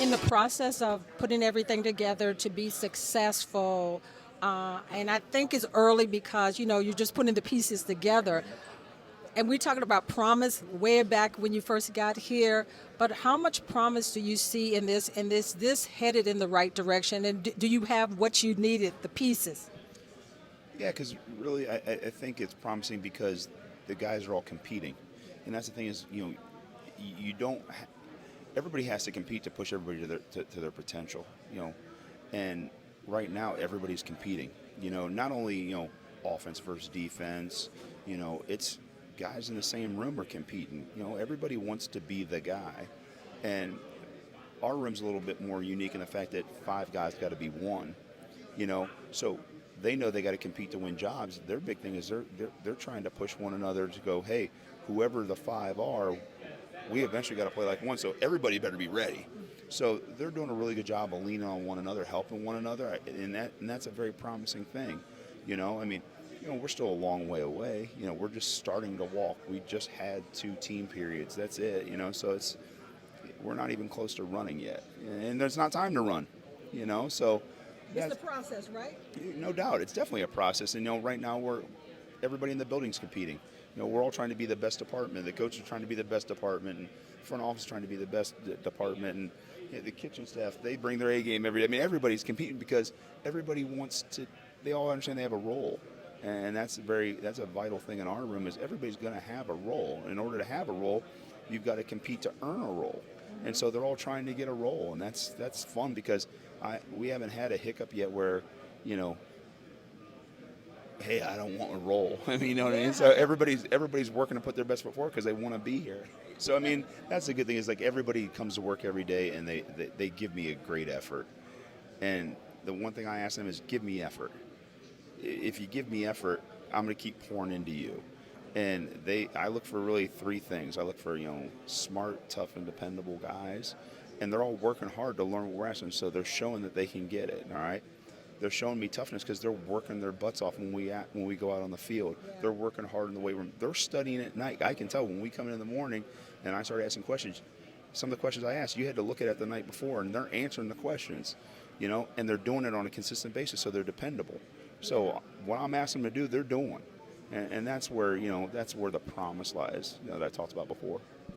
in the process of putting everything together to be successful, and I think it's early because you're just putting the pieces together. And we're talking about promise way back when you first got here. But how much promise do you see in this? And this headed in the right direction? And do you have what you needed, the pieces? Yeah, because really, I think it's promising because the guys are all competing, and that's the thing is, you don't. Everybody has to compete to push everybody to their potential, and right now everybody's competing. Not only offense versus defense. It's guys in the same room are competing. Everybody wants to be the guy, and our room's a little bit more unique in the fact that five guys got to be one. So they know they got to compete to win jobs. Their big thing is they're trying to push one another to go, hey, whoever the five are, we eventually got to play like one. So everybody better be ready. So they're doing a really good job of leaning on one another, helping one another, and that's a very promising thing. I mean, we're still a long way away. We're just starting to walk. We just had 2 team periods. That's it. So we're not even close to running yet, and there's not time to run. So It's the process, right? no doubt, it's definitely a process. And right now everybody in the building's competing. We're all trying to be the best department. The coaches are trying to be the best department, and front office trying to be the best department, and the kitchen staff, they bring their A game every day. I mean, everybody's competing because everybody wants to. They all understand they have a role, and that's a vital thing in our room. Is everybody's going to have a role. In order to have a role, you've got to compete to earn a role, and so they're all trying to get a role, and that's fun because we haven't had a hiccup yet where, hey, I don't want a role. I mean, you know what I mean? So everybody's working to put their best foot forward because they want to be here. So I mean, that's the good thing is like everybody comes to work every day and they give me a great effort. And the one thing I ask them is give me effort. If you give me effort, I'm going to keep pouring into you. And I look for really 3 things. I look for smart, tough, and dependable guys, and they're all working hard to learn what we're asking. So they're showing that they can get it. All right. They're showing me toughness because they're working their butts off when we go out on the field. Yeah. They're working hard in the weight room. They're studying at night. I can tell when we come in the morning and I start asking questions. Some of the questions I asked, you had to look at it the night before, and they're answering the questions, and they're doing it on a consistent basis, so they're dependable. So what I'm asking them to do, they're doing, and that's where the promise lies that I talked about before.